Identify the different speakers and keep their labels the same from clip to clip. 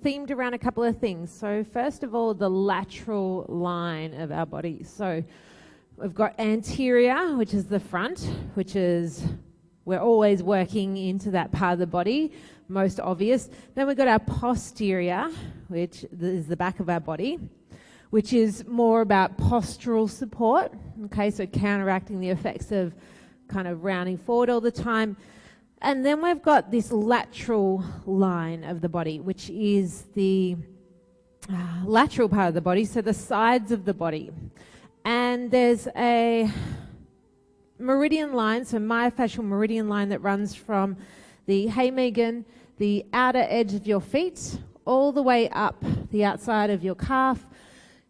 Speaker 1: themed around a couple of things. So first of all, the lateral line of our body. So we've got anterior, which is the front, which is, we're always working into that part of the body, most obvious. Then we've got our posterior, which is the back of our body, which is more about postural support. Okay, so counteracting the effects of kind of rounding forward all the time. And then we've got this lateral line of the body, which is the lateral part of the body, so the sides of the body. And there's a meridian line, so myofascial meridian line that runs from the haymagon, the outer edge of your feet, all the way up the outside of your calf,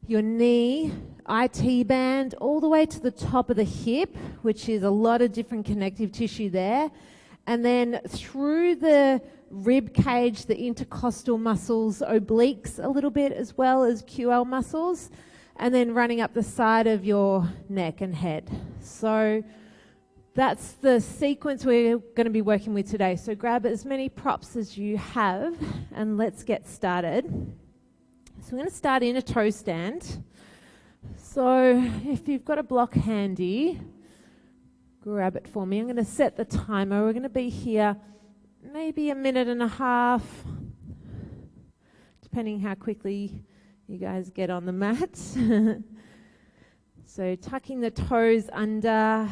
Speaker 1: your knee, IT band, all the way to the top of the hip, which is a lot of different connective tissue there. And then through the rib cage, the intercostal muscles, obliques a little bit, as well as QL muscles, and then running up the side of your neck and head. So that's the sequence we're going to be working with today. So grab as many props as you have and let's get started. So we're going to start in a toe stand. So if you've got a block handy, grab it for me. I'm going to set the timer. We're going to be here maybe a minute and a half, depending how quickly you guys get on the mat. So tucking the toes under.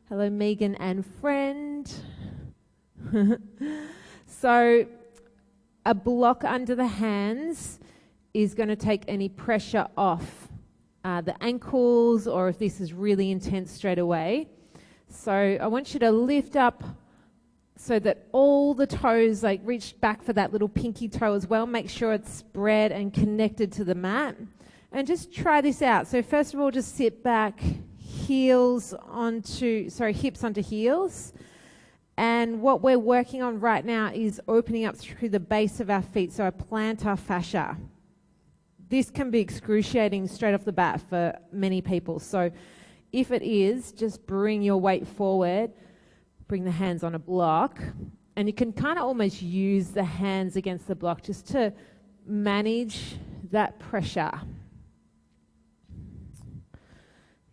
Speaker 1: Hello, Megan and friend. So a block under the hands is going to take any pressure off the ankles, or if this is really intense, straight away. So I want you to lift up so that all the toes, like reach back for that little pinky toe as well. Make sure it's spread and connected to the mat. And just try this out. So first of all, just sit back, hips onto heels. And what we're working on right now is opening up through the base of our feet, so our plantar fascia. This can be excruciating straight off the bat for many people. So if it is, just bring your weight forward, bring the hands on a block, and you can kind of almost use the hands against the block just to manage that pressure.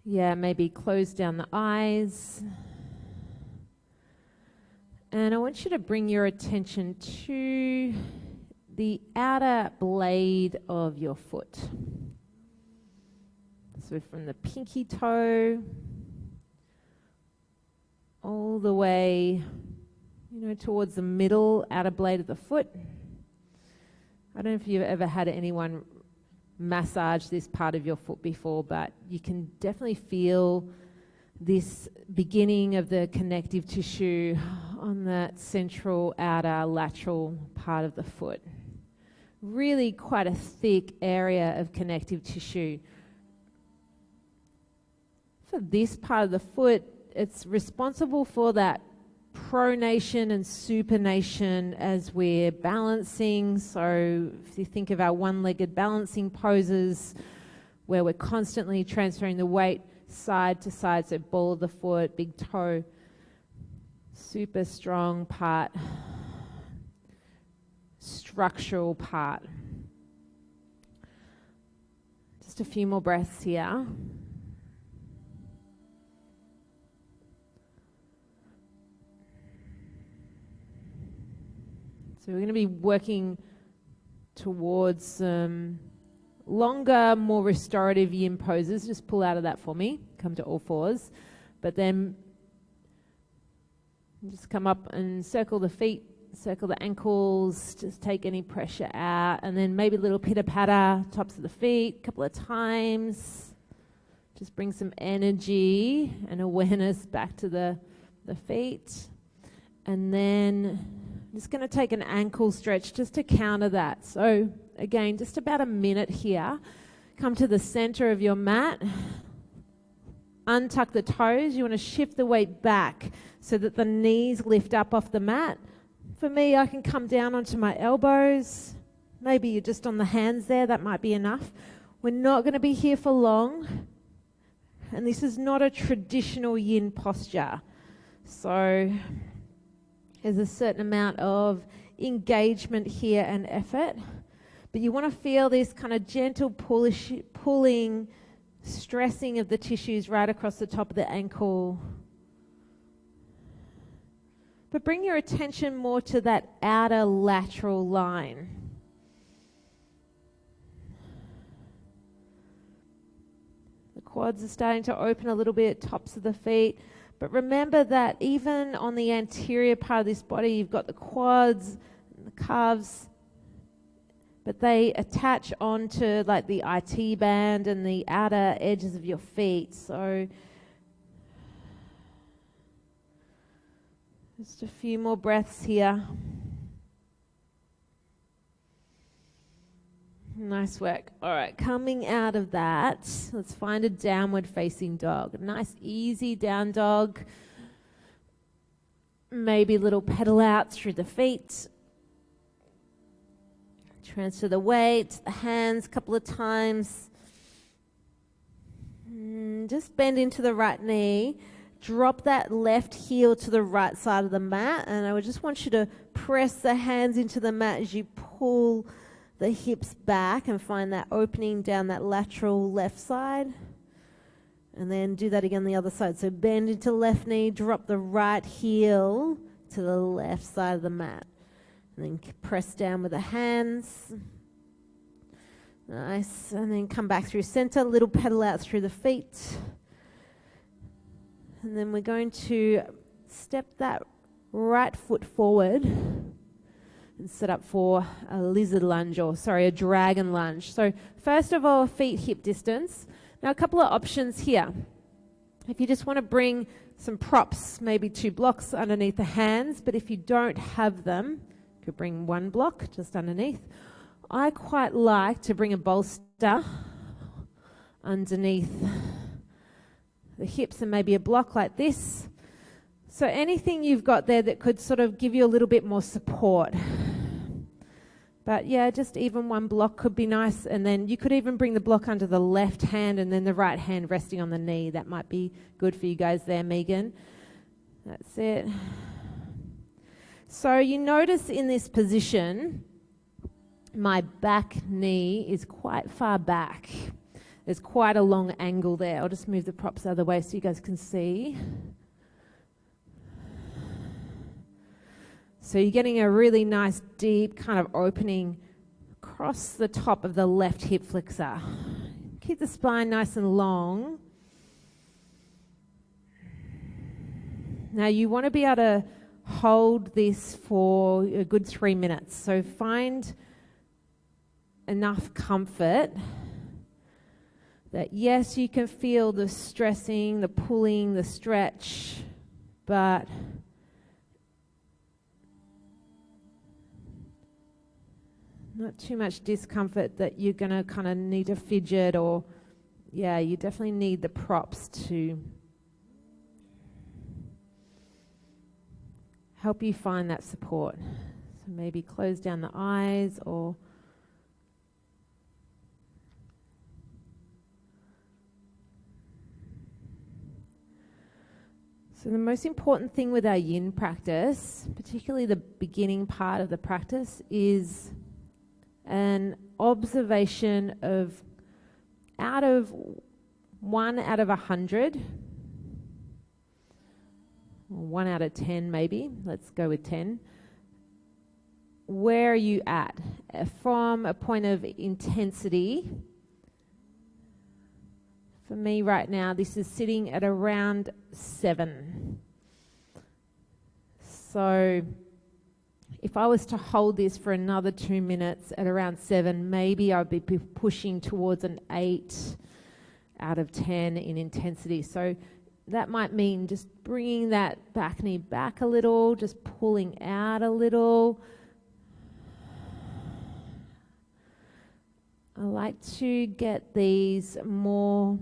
Speaker 1: Yeah, maybe close down the eyes. And I want you to bring your attention to the outer blade of your foot. So from the pinky toe all the way, towards the middle outer blade of the foot. I don't know if you've ever had anyone massage this part of your foot before, but you can definitely feel this beginning of the connective tissue on that central outer lateral part of the foot. Really quite a thick area of connective tissue. For this part of the foot, it's responsible for that pronation and supination as we're balancing. So if you think of our one-legged balancing poses where we're constantly transferring the weight side to side, so ball of the foot, big toe, super strong part, structural part. Just a few more breaths here. So we're going to be working towards some longer, more restorative yin poses. Just pull out of that for me. Come to all fours. But then just come up and circle the feet, circle the ankles, just take any pressure out. And then maybe a little pitter-patter, tops of the feet, a couple of times. Just bring some energy and awareness back to the feet. And then I'm just going to take an ankle stretch just to counter that. So again, just about a minute here. Come to the center of your mat. Untuck the toes. You want to shift the weight back so that the knees lift up off the mat. For me, I can come down onto my elbows. Maybe you're just on the hands there. That might be enough. We're not going to be here for long. And this is not a traditional yin posture. So There's a certain amount of engagement here and effort, but you want to feel this kind of gentle pulling, stressing of the tissues right across the top of the ankle. But bring your attention more to that outer lateral line. The quads are starting to open a little bit, tops of the feet. But remember that even on the anterior part of this body, you've got the quads, and the calves, but they attach onto like the IT band and the outer edges of your feet. So just a few more breaths here. Nice work. All right, coming out of that, let's find a downward facing dog. A nice easy down dog. Maybe little pedal outs through the feet. Transfer the weight, the hands a couple of times. Just bend into the right knee. Drop that left heel to the right side of the mat, and I would just want you to press the hands into the mat as you pull the hips back and find that opening down that lateral left side. And then do that again the other side. So bend into left knee, drop the right heel to the left side of the mat. And then press down with the hands. Nice. And then come back through center, little pedal out through the feet. And then we're going to step that right foot forward and set up for a lizard lunge, or a dragon lunge. So first of all, feet hip distance. Now a couple of options here. If you just want to bring some props, maybe 2 blocks underneath the hands, but if you don't have them, you could bring 1 block just underneath. I quite like to bring a bolster underneath the hips and maybe a block like this. So anything you've got there that could sort of give you a little bit more support. But yeah, just even 1 block could be nice. And then you could even bring the block under the left hand and then the right hand resting on the knee. That might be good for you guys there, Megan. That's it. So you notice in this position, my back knee is quite far back. There's quite a long angle there. I'll just move the props out of the way so you guys can see. So you're getting a really nice deep kind of opening across the top of the left hip flexor. Keep the spine nice and long. Now you want to be able to hold this for a good 3 minutes. So find enough comfort that yes, you can feel the stressing, the pulling, the stretch, but not too much discomfort that you're going to kind of need to fidget, or yeah, you definitely need the props to help you find that support. So maybe close down the eyes, or so the most important thing with our yin practice, particularly the beginning part of the practice, is an observation of out of 1 out of 100, or 1 out of 10 maybe, let's go with 10, where are you at? From a point of intensity, for me right now, this is sitting at around 7. So if I was to hold this for another 2 minutes at around 7, maybe I'd be pushing towards an 8 out of 10 in intensity. So that might mean just bringing that back knee back a little, just pulling out a little. I like to get these more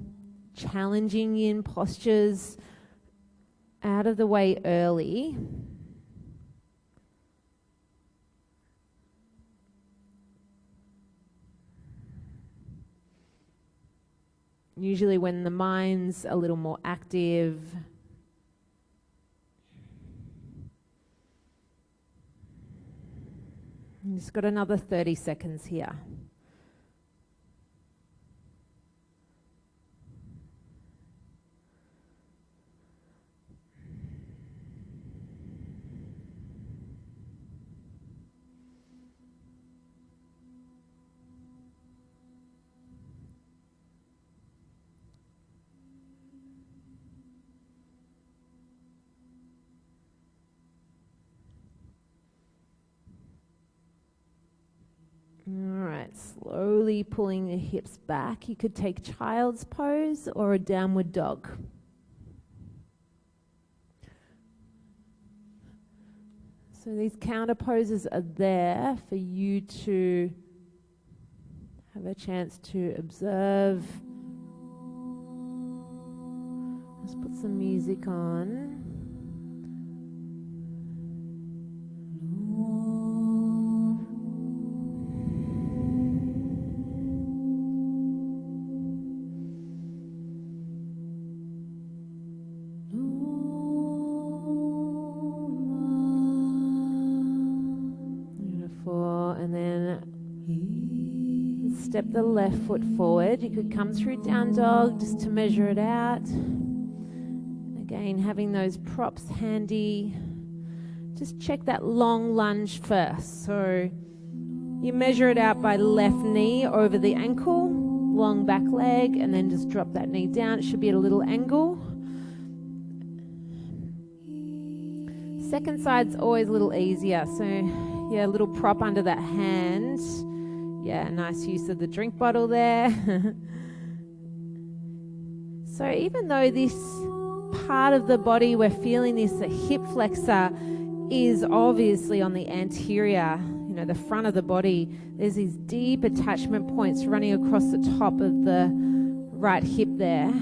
Speaker 1: challenging yin postures out of the way early. Usually when the mind's a little more active. Just got another 30 seconds here. Alright, slowly pulling the hips back. You could take child's pose or a downward dog. So these counter poses are there for you to have a chance to observe. Let's put some music on. Step the left foot forward. You could come through down dog just to measure it out. Again, having those props handy. Just check that long lunge first. So you measure it out by left knee over the ankle, long back leg, and then just drop that knee down. It should be at a little angle. Second side's always a little easier. So yeah, a little prop under that hand. Yeah, nice use of the drink bottle there. So even though this part of the body we're feeling this, the hip flexor, is obviously on the anterior, the front of the body, there's these deep attachment points running across the top of the right hip there.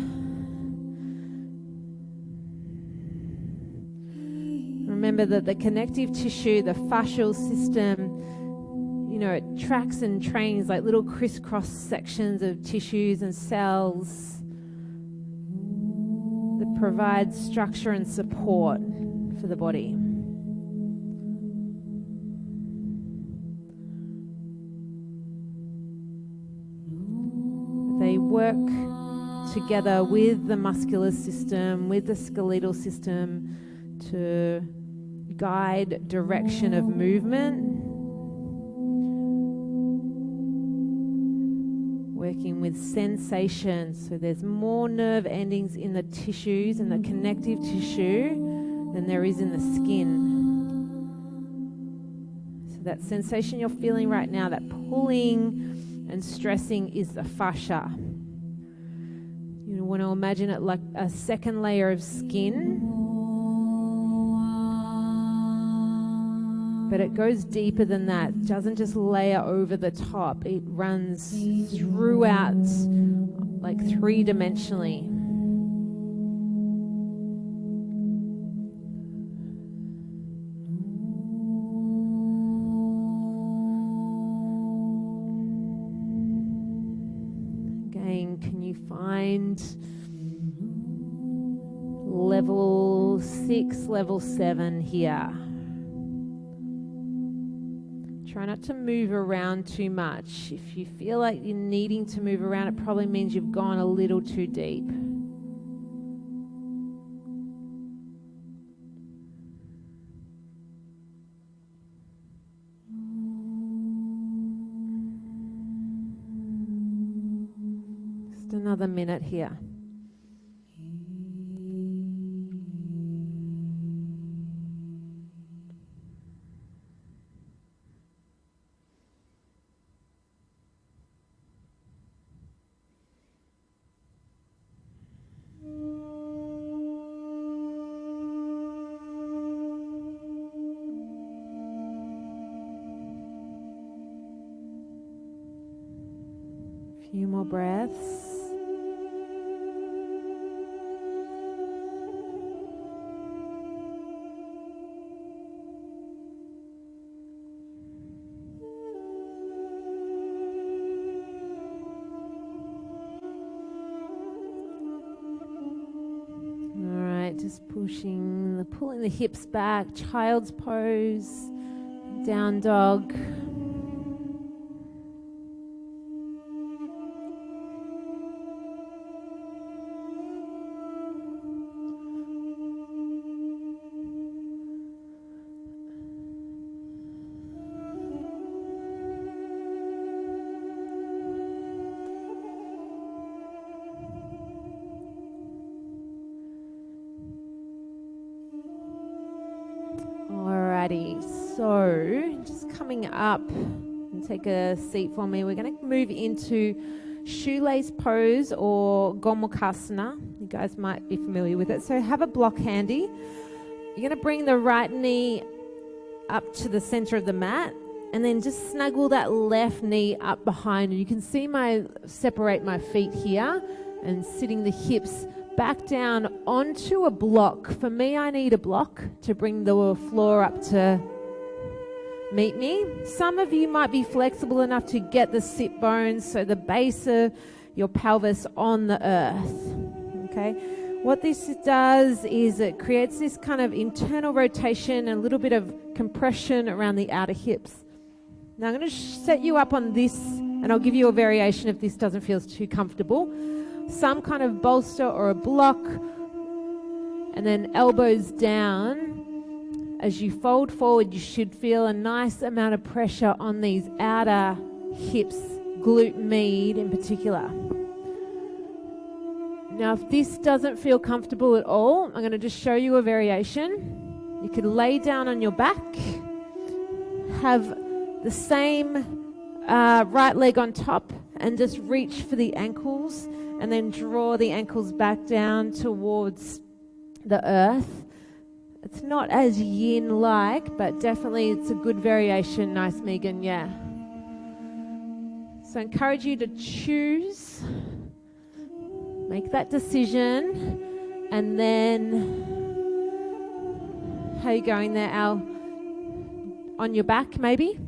Speaker 1: Remember that the connective tissue, the fascial system, it tracks and trains like little crisscross sections of tissues and cells that provide structure and support for the body. They work together with the muscular system, with the skeletal system to guide direction of movement. Working with sensation, so there's more nerve endings in the tissues and the connective tissue than there is in the skin. So that sensation you're feeling right now, that pulling and stressing, is the fascia. You want to imagine it like a second layer of skin, but it goes deeper than that. It doesn't just layer over the top. It runs throughout, like three-dimensionally. Again, can you find level 6, level 7 here? Try not to move around too much. If you feel like you're needing to move around, it probably means you've gone a little too deep. Just another minute here. Few more breaths. All right, just pulling the hips back, child's pose, down dog. Alrighty, so just coming up and take a seat for me. We're going to move into shoelace pose or Gomukhasana. You guys might be familiar with it. So have a block handy. You're going to bring the right knee up to the center of the mat and then just snuggle that left knee up behind. You can see separate my feet here and sitting the hips back down onto a block. For me, I need a block to bring the floor up to meet me. Some of you might be flexible enough to get the sit bones, so the base of your pelvis on the earth. Okay. What this does is it creates this kind of internal rotation and a little bit of compression around the outer hips. Now I'm going to set you up on this, and I'll give you a variation if this doesn't feel too comfortable. Some kind of bolster or a block, and then elbows down. As you fold forward, you should feel a nice amount of pressure on these outer hips, glute med in particular. Now, if this doesn't feel comfortable at all, I'm going to just show you a variation. You could lay down on your back, have the same right leg on top, and just reach for the ankles, and then draw the ankles back down towards the earth. It's not as yin-like, but definitely it's a good variation. Nice, Megan, yeah. So I encourage you to choose, make that decision, and then how are you going there, Al? On your back, maybe?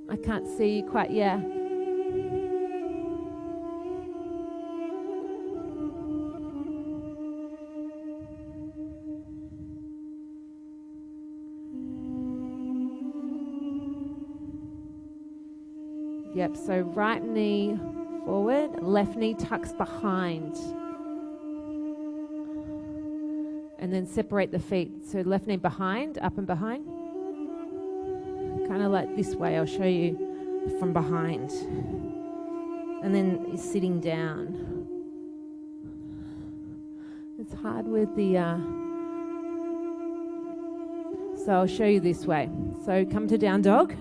Speaker 1: I can't see you quite, yeah. Yep, so right knee forward, left knee tucks behind. And then separate the feet. So left knee behind, up and behind. Kind of like this way, I'll show you from behind. And then you're sitting down. It's hard with the... So I'll show you this way. So come to down dog.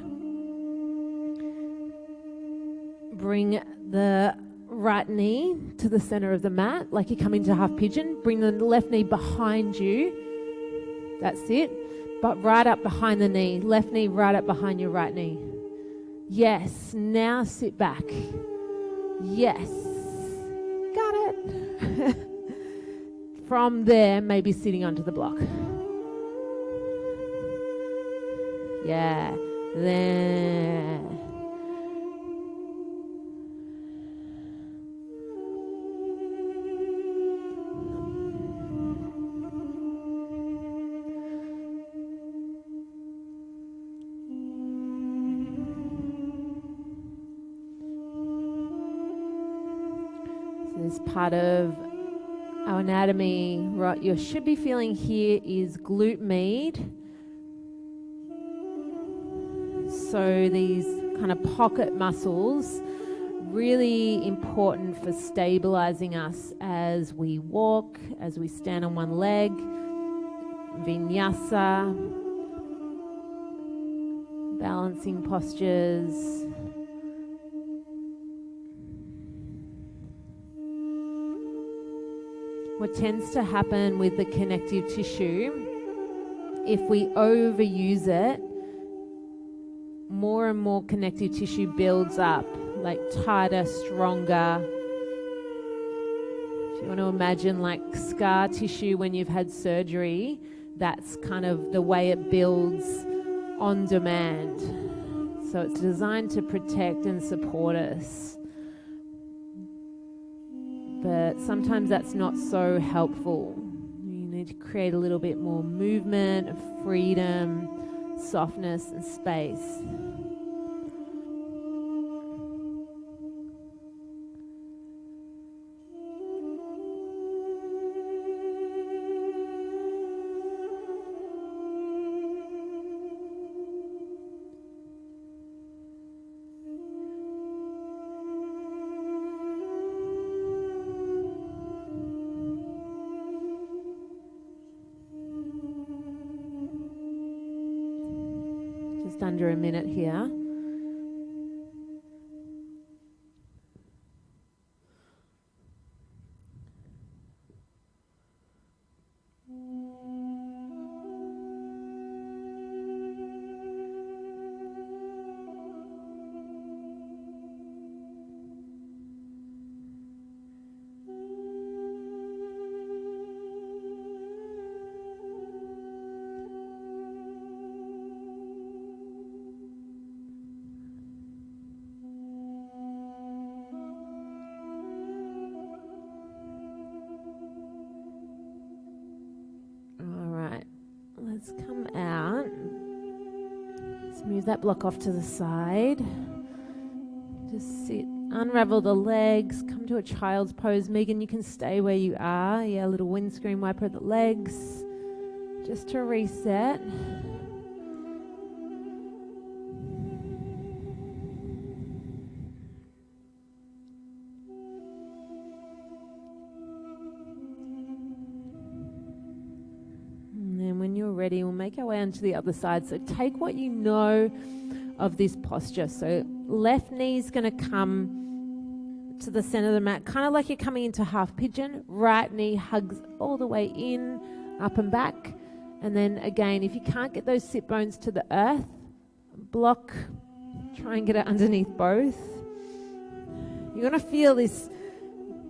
Speaker 1: Bring the right knee to the center of the mat, like you come into half pigeon. Bring the left knee behind you. That's it. But right up behind the knee. Left knee right up behind your right knee. Yes. Now sit back. Yes. Got it. From there, maybe sitting onto the block. Yeah. There. This part of our anatomy, what you should be feeling here is glute med. So these kind of pocket muscles, really important for stabilizing us as we walk, as we stand on one leg, vinyasa, balancing postures. What tends to happen with the connective tissue, if we overuse it, more and more connective tissue builds up, like tighter, stronger. If you want to imagine like scar tissue when you've had surgery, that's kind of the way it builds on demand. So it's designed to protect and support us. But sometimes that's not so helpful. You need to create a little bit more movement, freedom, softness, and space. Just under a minute here. Let's come out. Let's move that block off to the side. Just sit, unravel the legs, come to a child's pose. Megan, you can stay where you are. Yeah, a little windscreen wiper at the legs. Just to reset. Ready, we'll make our way onto the other side. So take what you know of this posture. So left knee's going to come to the center of the mat, kind of like you're coming into half pigeon. Right knee hugs all the way in, up and back. And then again, if you can't get those sit bones to the earth, block, try and get it underneath both. You're going to feel this,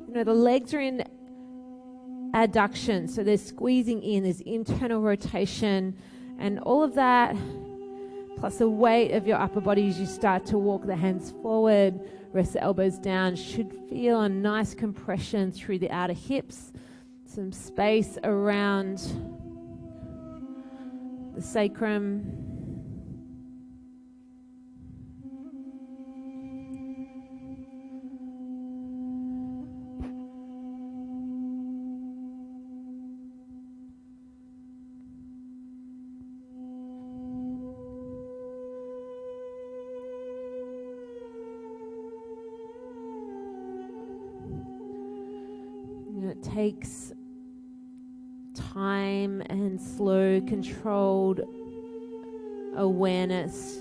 Speaker 1: the legs are in adduction, so there's squeezing in, there's internal rotation, and all of that, plus the weight of your upper body as you start to walk the hands forward, rest the elbows down, should feel a nice compression through the outer hips, some space around the sacrum. It takes time and slow, controlled awareness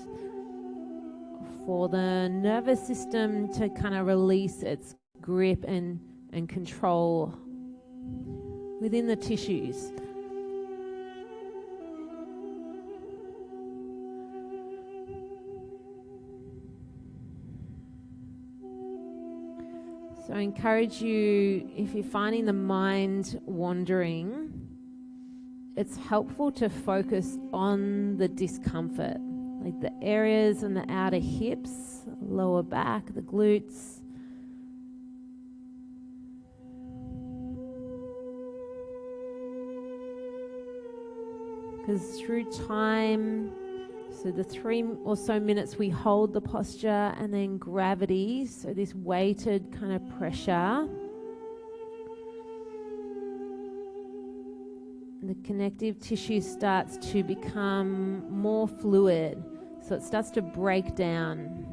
Speaker 1: for the nervous system to kind of release its grip and control within the tissues. So I encourage you, if you're finding the mind wandering, it's helpful to focus on the discomfort, like the areas in the outer hips, lower back, the glutes. Because through time, so the 3 or so minutes we hold the posture, and then gravity, so this weighted kind of pressure. The connective tissue starts to become more fluid, so it starts to break down.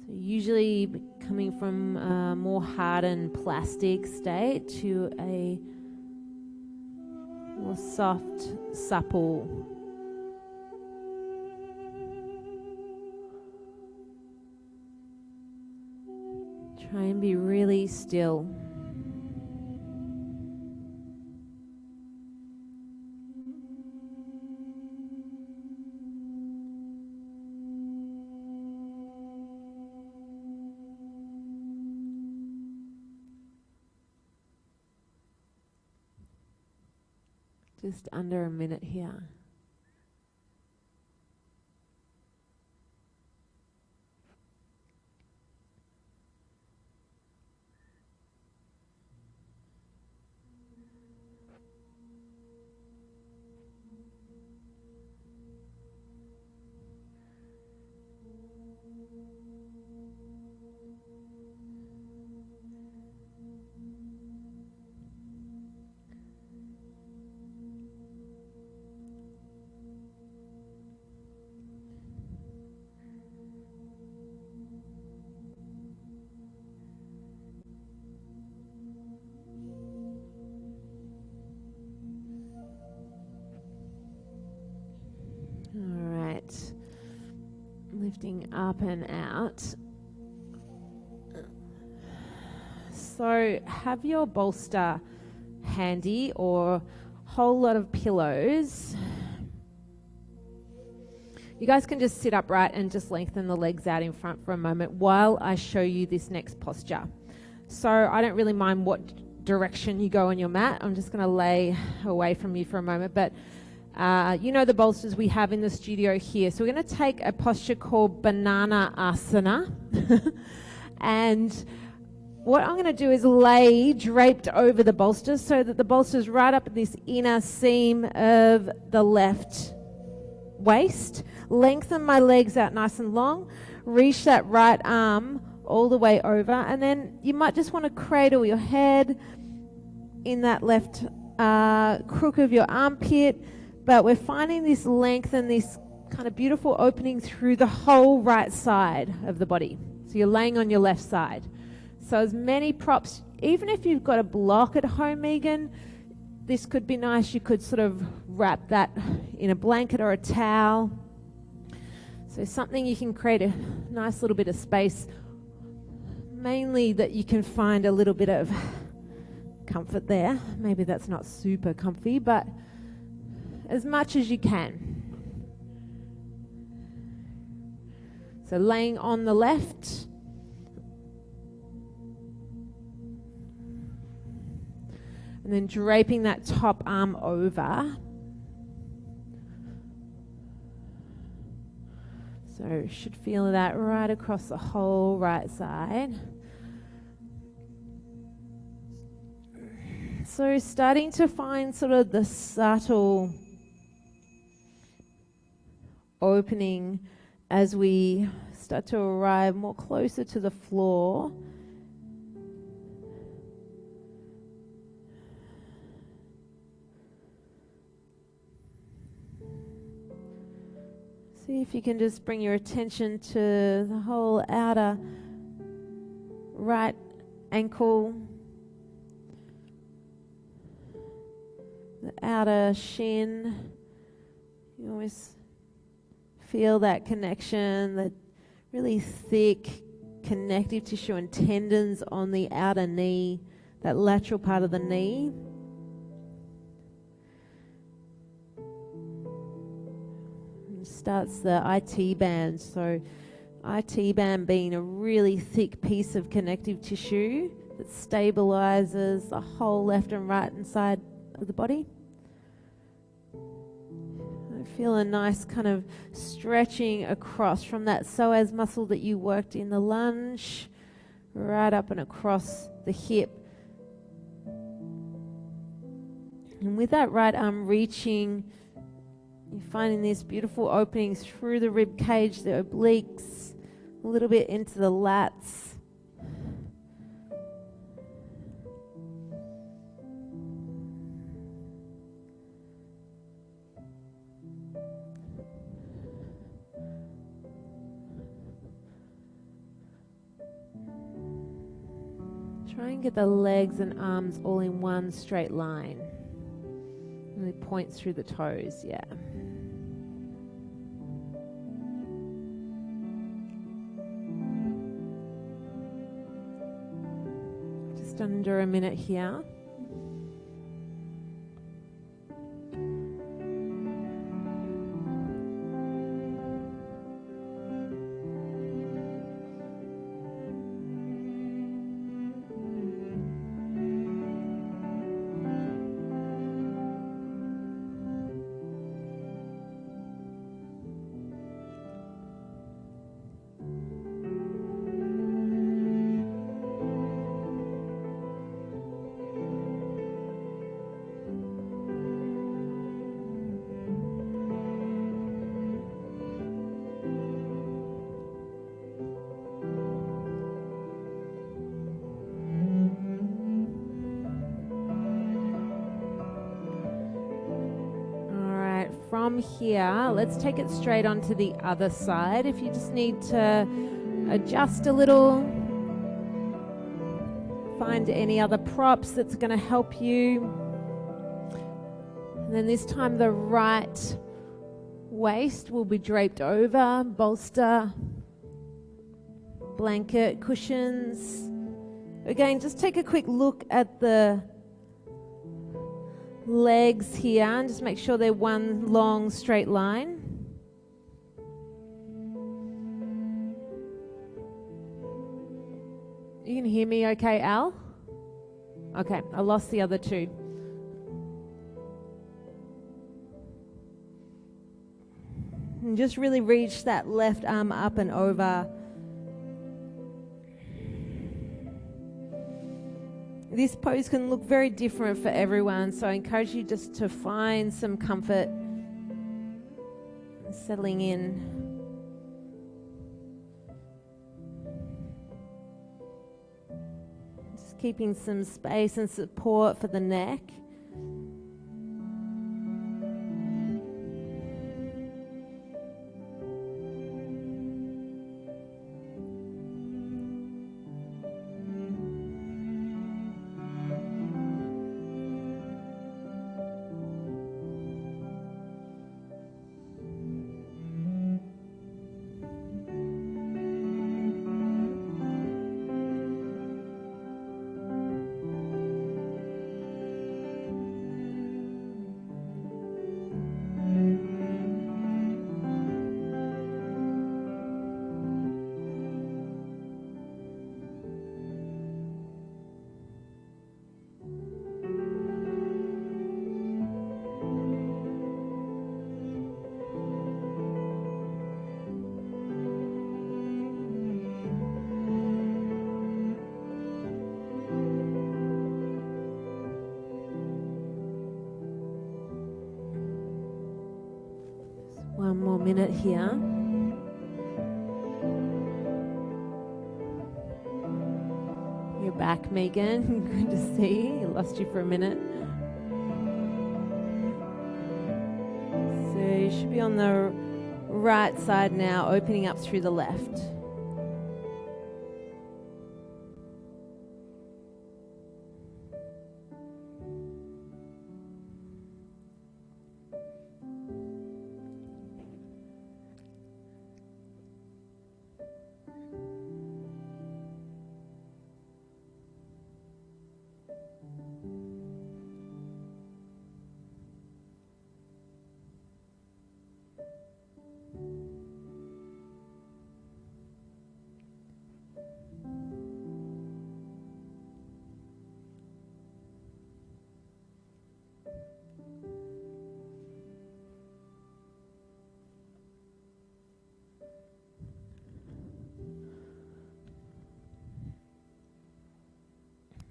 Speaker 1: So usually coming from a more hardened plastic state to a more soft, supple. Try and be really still. Just under a minute here. lifting up and out. So have your bolster handy or a whole lot of pillows. You guys can just sit upright and just lengthen the legs out in front for a moment while I show you this next posture. So I don't really mind what direction you go on your mat. I'm just going to lay away from you for a moment, but you know the bolsters we have in the studio here. So we're going to take a posture called banana asana. And what I'm going to do is lay draped over the bolsters so that the bolster's right up at this inner seam of the left waist. Lengthen my legs out nice and long. Reach that right arm all the way over. And then you might just want to cradle your head in that left crook of your armpit. But we're finding this length and this kind of beautiful opening through the whole right side of the body. So you're laying on your left side. So as many props, even if you've got a block at home, Megan, this could be nice. You could sort of wrap that in a blanket or a towel. So something you can create a nice little bit of space, mainly that you can find a little bit of comfort there. Maybe that's not super comfy, but as much as you can. So laying on the left. And then draping that top arm over. So should feel that right across the whole right side. So starting to find sort of the subtle opening as we start to arrive more closer to the floor. See if you can just bring your attention to the whole outer right ankle, the outer shin. You always feel that connection, that really thick connective tissue and tendons on the outer knee, that lateral part of the knee. And starts the IT band. So IT band being a really thick piece of connective tissue that stabilizes the whole left and right hand side of the body. Feel a nice kind of stretching across from that psoas muscle that you worked in the lunge, right up and across the hip. And with that right arm reaching, you're finding these beautiful openings through the rib cage, the obliques, a little bit into the lats. Try and get the legs and arms all in one straight line. Really point through the toes, yeah. Just under a minute here. From here, let's take it straight onto the other side. If you just need to adjust a little, find any other props that's going to help you. And then this time the right waist will be draped over, bolster, blanket, cushions. Again, just take a quick look at the legs here and just make sure they're one long straight line. You can hear me okay, Al? Okay, I lost the other two. And just really reach that left arm up and over. This pose can look very different for everyone, so I encourage you just to find some comfort settling in. Just keeping some space and support for the neck. One more minute here. You're back, Megan. Good to see you. Lost you for a minute. So you should be on the right side now, opening up through the left.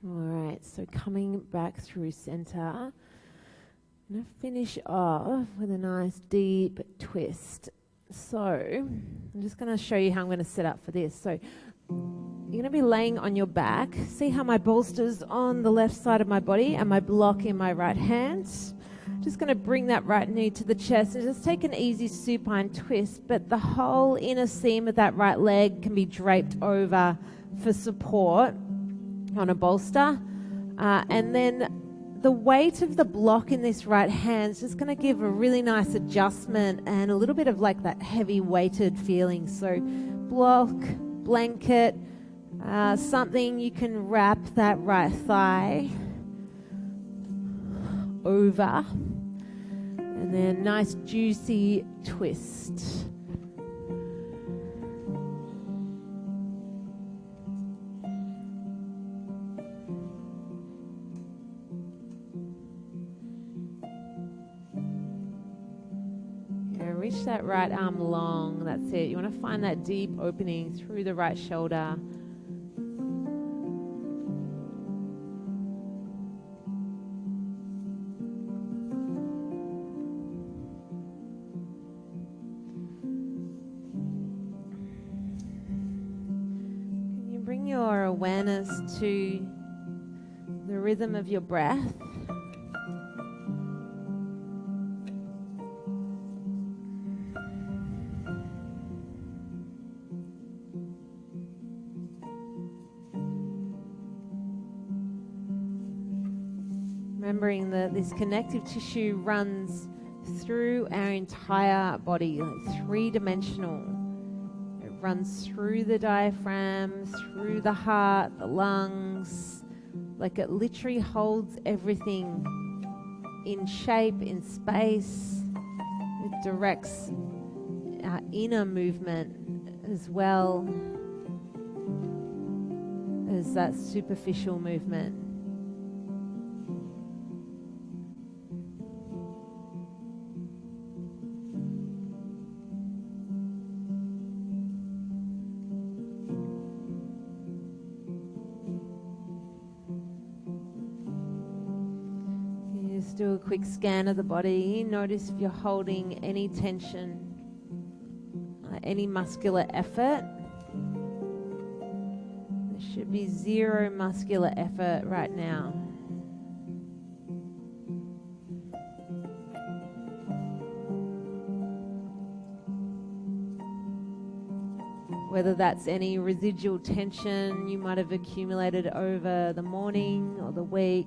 Speaker 1: All right, so coming back through center, I'm going to finish off with a nice deep twist. So I'm just going to show you how I'm going to set up for this. So you're going to be laying on your back. See how my bolster's on the left side of my body and my block in my right hand. Just going to bring that right knee to the chest and just take an easy supine twist, but the whole inner seam of that right leg can be draped over for support on a bolster, and then the weight of the block in this right hand is just going to give a really nice adjustment and a little bit of like that heavy weighted feeling. So block, blanket, something you can wrap that right thigh over, and then nice juicy twist. Reach that right arm long. That's it. You want to find that deep opening through the right shoulder. Can you bring your awareness to the rhythm of your breath? Remembering that this connective tissue runs through our entire body, like three-dimensional. It runs through the diaphragm, through the heart, the lungs, like it literally holds everything in shape, in space. It directs our inner movement as well as that superficial movement. Just do a quick scan of the body. Notice if you're holding any tension, any muscular effort. There should be zero muscular effort right now. Whether that's any residual tension you might have accumulated over the morning or the week.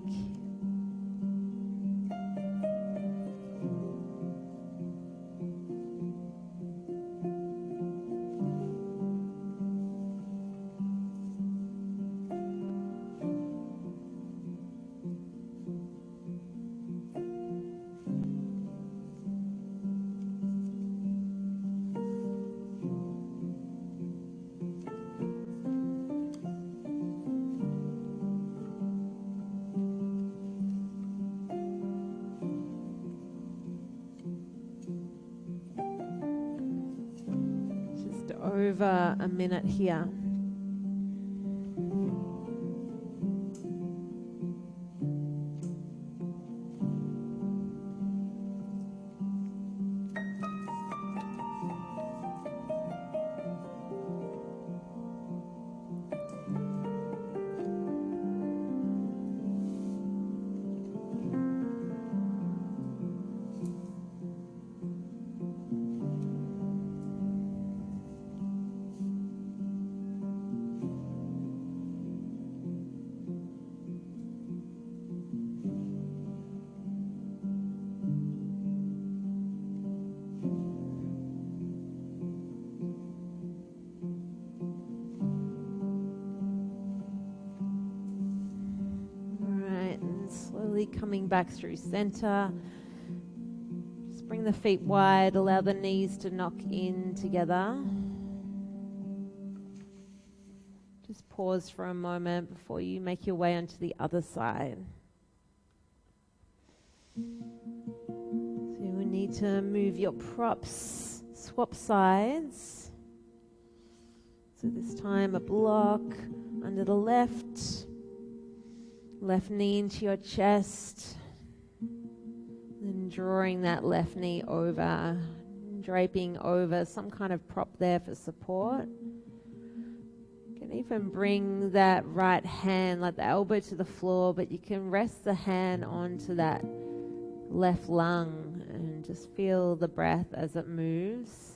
Speaker 1: Over a minute here. Coming back through center. Just bring the feet wide, allow the knees to knock in together. Just pause for a moment before you make your way onto the other side. So you will need to move your props, swap sides. So this time a block under the left knee into your chest, then drawing that left knee over, draping over some kind of prop there for support. You can even bring that right hand, like the elbow to the floor, but you can rest the hand onto that left lung and just feel the breath as it moves.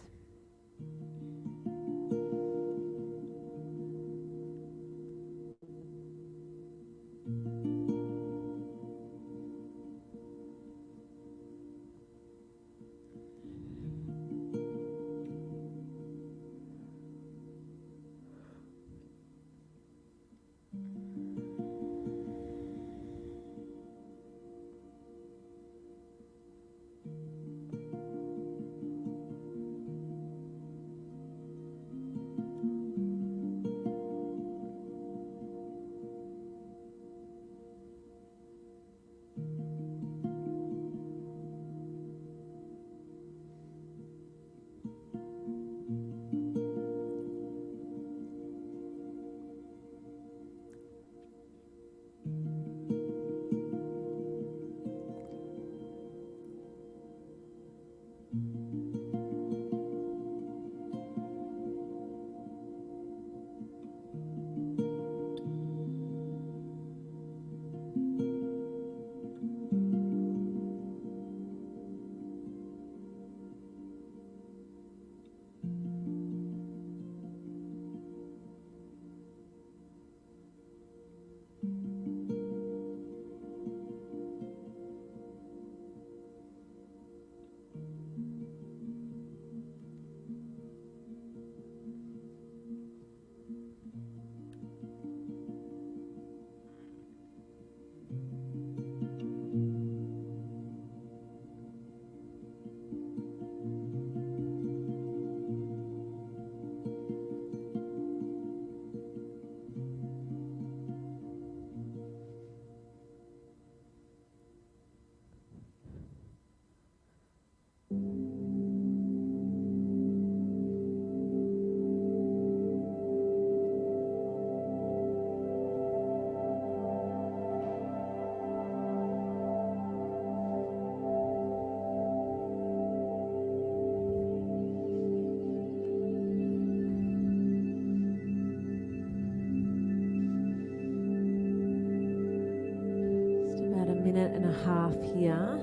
Speaker 1: half here.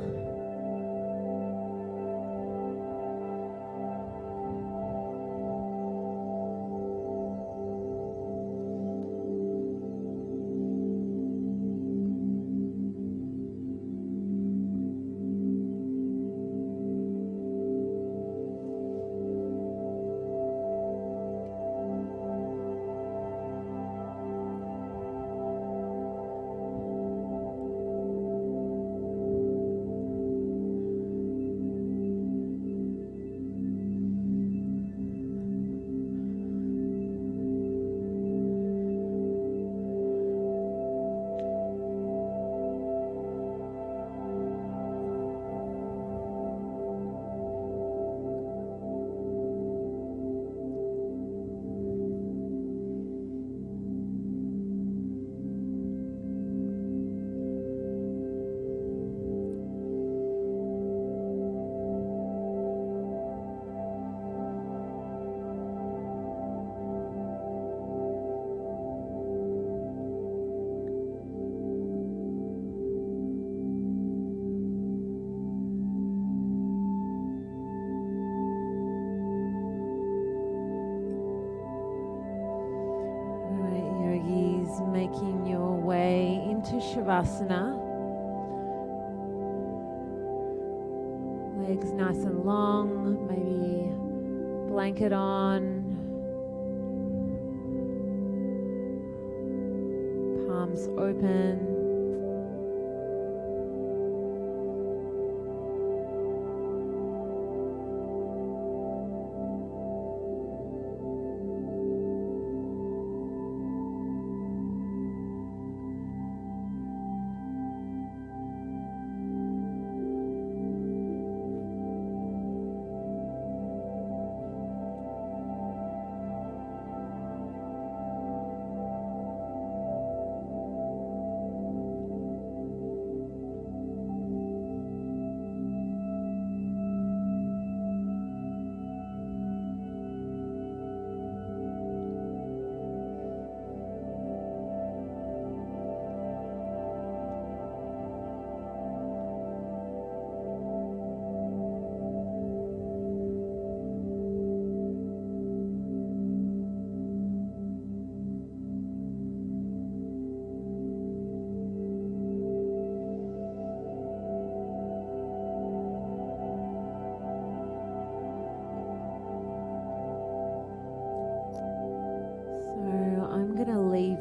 Speaker 1: Making your way into Shavasana. Legs nice and long, maybe blanket on. Palms open.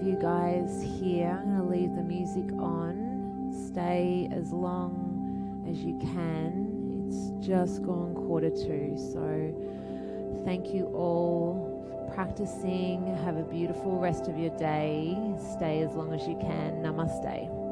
Speaker 1: You guys here. I'm going to leave the music on. Stay as long as you can. It's just gone 1:45, so thank you all for practicing. Have a beautiful rest of your day. Stay as long as you can. Namaste.